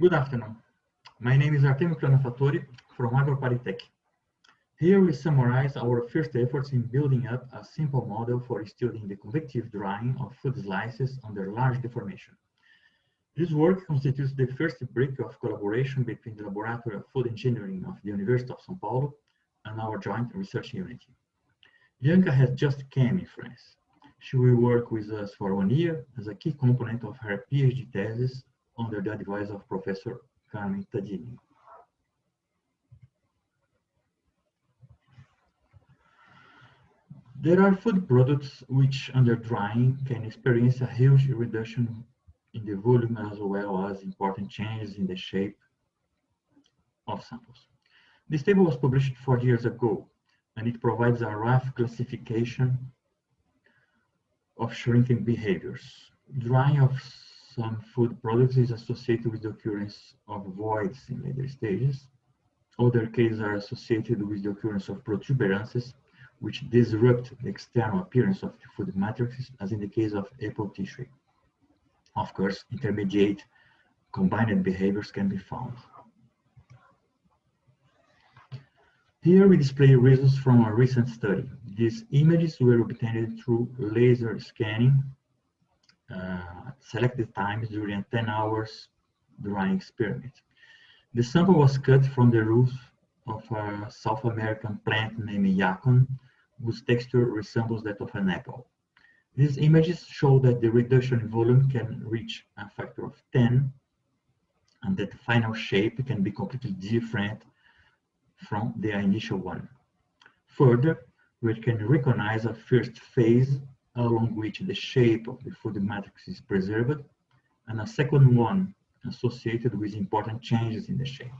Good afternoon. My name is Artemio Plana-Fattori from AgroParisTech. Here we summarize our first efforts in building up a simple model for studying the convective drying of food slices under large deformation. This work constitutes the first brick of collaboration between the Laboratory of Food Engineering of the University of São Paulo and our joint research unit. Bianca has just came in France. She will work with us for 1 year as a key component of her PhD thesis under the advice of Professor Carmen Tadini. There are food products which, under drying, can experience a huge reduction in the volume as well as important changes in the shape of samples. This table was published 4 years ago, and it provides a rough classification of shrinking behaviors. Drying of some food products is associated with the occurrence of voids in later stages. Other cases are associated with the occurrence of protuberances, which disrupt the external appearance of the food matrices, as in the case of apple tissue. Of course, intermediate combined behaviors can be found. Here we display results from a recent study. These images were obtained through laser scanning at selected times during a 10 hours drying experiment. The sample was cut from the roof of a South American plant named yacon, whose texture resembles that of an apple. These images show that the reduction in volume can reach a factor of 10, and that the final shape can be completely different from the initial one. Further, we can recognize a first phase along which the shape of the food matrix is preserved, and a second one associated with important changes in the shape.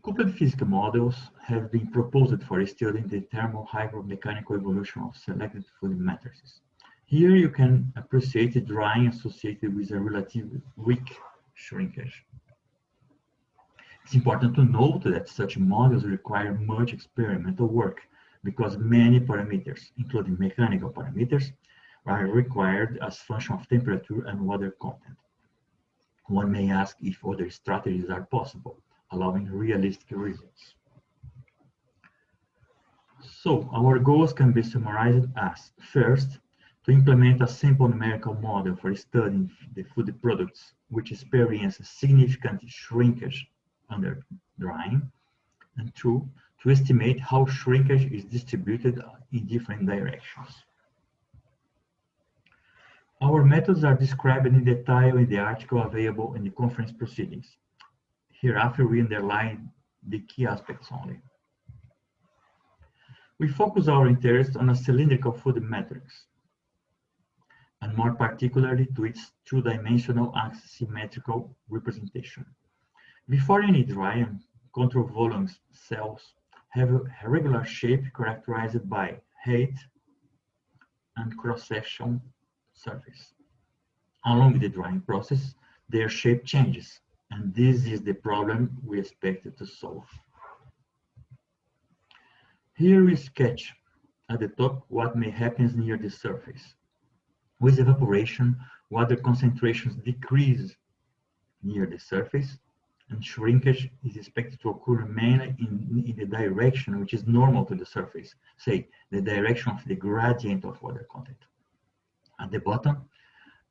Coupled physical models have been proposed for studying the thermo-hydromechanical evolution of selected food matrices. Here you can appreciate the drying associated with a relatively weak shrinkage. It's important to note that such models require much experimental work because many parameters, including mechanical parameters, are required as function of temperature and water content. One may ask if other strategies are possible, allowing realistic results. So our goals can be summarized as: first, to implement a simple numerical model for studying the food products which experience a significant shrinkage under drying, and two, to estimate how shrinkage is distributed in different directions. Our methods are described in detail in the article available in the conference proceedings. Hereafter, we underline the key aspects only. We focus our interest on a cylindrical food matrix, and more particularly to its two-dimensional axis-symmetrical representation. Before any drying, control volumes cells have a regular shape characterized by height and cross-section surface. Along the drying process, their shape changes, and this is the problem we expected to solve. Here we sketch at the top what may happen near the surface. With evaporation, water concentrations decrease near the surface, and shrinkage is expected to occur mainly in the direction which is normal to the surface, say, the direction of the gradient of water content. At the bottom,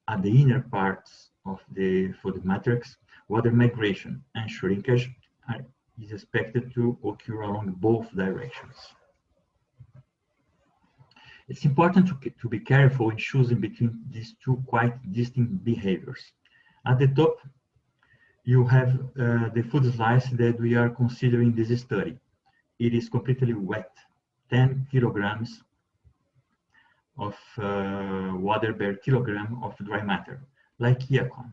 at the inner parts of the food matrix, water migration and shrinkage is expected to occur along both directions. It's important to be careful in choosing between these two quite distinct behaviors. At the top, you have the food slice that we are considering this study. It is completely wet, 10 kilograms of water per kilogram of dry matter, like yacon.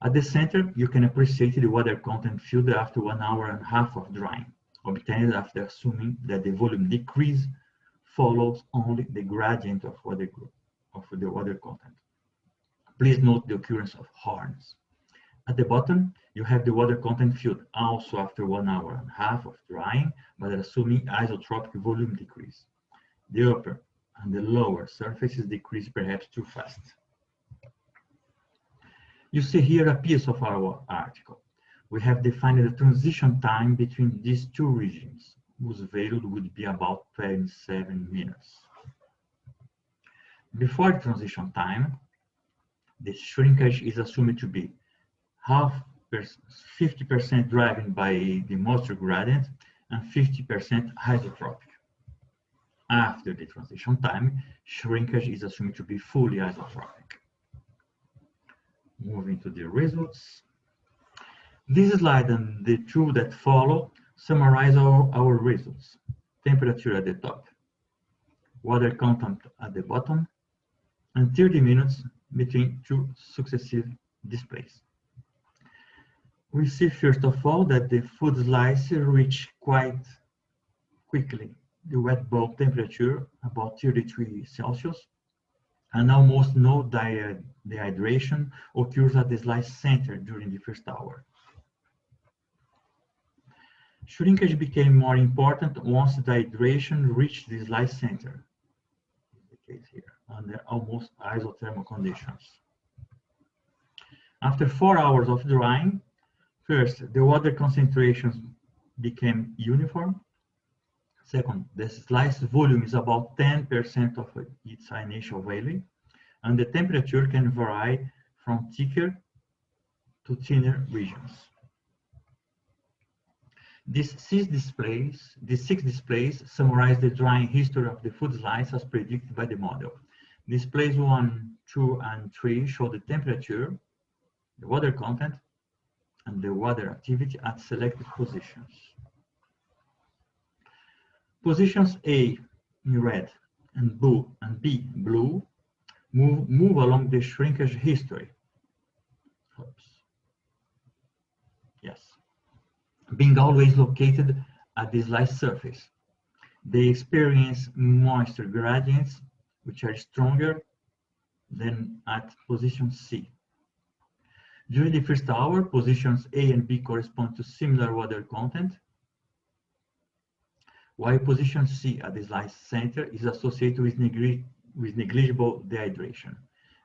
At the center, you can appreciate the water content filled after 1.5 hours of drying, obtained after assuming that the volume decrease follows only the gradient of the water content. Please note the occurrence of horns. At the bottom, you have the water content filled also after 1.5 hours of drying, but assuming isotropic volume decrease. The upper and the lower surfaces decrease perhaps too fast. You see here a piece of our article. We have defined the transition time between these two regions, whose value would be about 27 minutes. Before the transition time, the shrinkage is assumed to be 50% driven by the moisture gradient and 50% isotropic. After the transition time, shrinkage is assumed to be fully isotropic. Moving to the results. This slide and the two that follow summarize our results. Temperature at the top, water content at the bottom, and 30 minutes between two successive displays. We see first of all that the food slice reached quite quickly the wet bulb temperature, about 33 Celsius, and almost no dehydration occurs at the slice center during the first hour. Shrinkage became more important once dehydration reached the slice center, the case here, under almost isothermal conditions. After 4 hours of drying, first, the water concentrations became uniform. Second, the slice volume is about 10% of its initial value, and the temperature can vary from thicker to thinner regions. These six displays summarize the drying history of the food slice as predicted by the model. Displays 1, 2, and 3 show the temperature, the water content, and the water activity at selected positions. Positions A in red and B blue move along the shrinkage history. Oops. Yes. Being always located at the slice surface. They experience moisture gradients which are stronger than at position C. During the first hour, positions A and B correspond to similar water content, while position C at the slice center is associated with negligible dehydration.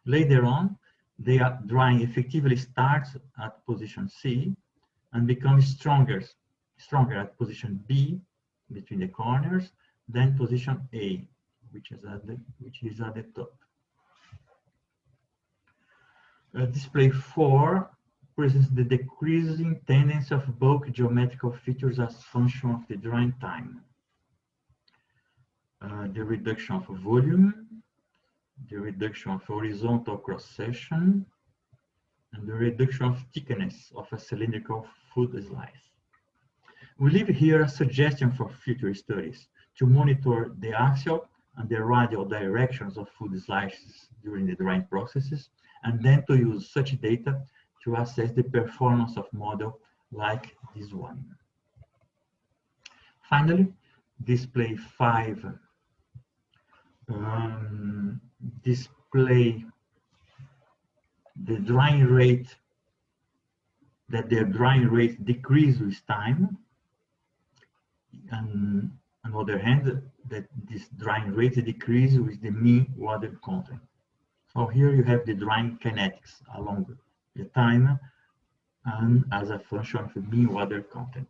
Later on, the drying effectively starts at position C and becomes stronger at position B between the corners than position A, which is at the top. Display 4 presents the decreasing tendency of bulk geometrical features as function of the drying time. The reduction of volume, the reduction of horizontal cross-section, and the reduction of thickness of a cylindrical food slice. We leave here a suggestion for future studies to monitor the axial and the radial directions of food slices during the drying processes, and then to use such data to assess the performance of models like this one. Finally, display 5 display the drying rate, that their drying rate decreases with time, and on the other hand, that this drying rate decreases with the mean water content. So here you have the drying kinetics along the time and as a function of the mean water content.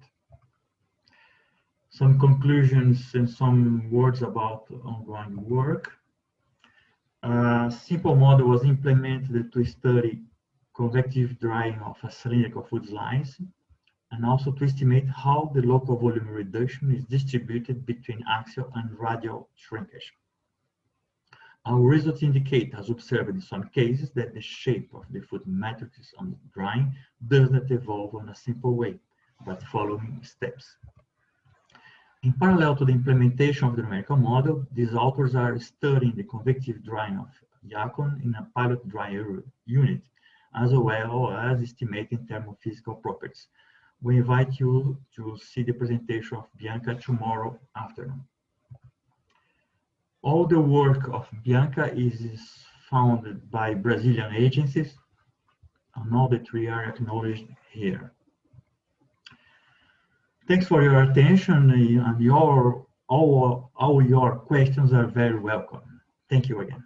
Some conclusions and some words about ongoing work. A simple model was implemented to study convective drying of a cylindrical food slice, and also to estimate how the local volume reduction is distributed between axial and radial shrinkage. Our results indicate, as observed in some cases, that the shape of the food matrices on drying does not evolve in a simple way, but following steps. In parallel to the implementation of the numerical model, these authors are studying the convective drying of Yacon in a pilot dryer unit, as well as estimating thermophysical properties. We invite you to see the presentation of Bianca tomorrow afternoon. All the work of Bianca is founded by Brazilian agencies, and all the three are acknowledged here. Thanks for your attention, and all your questions are very welcome. Thank you again.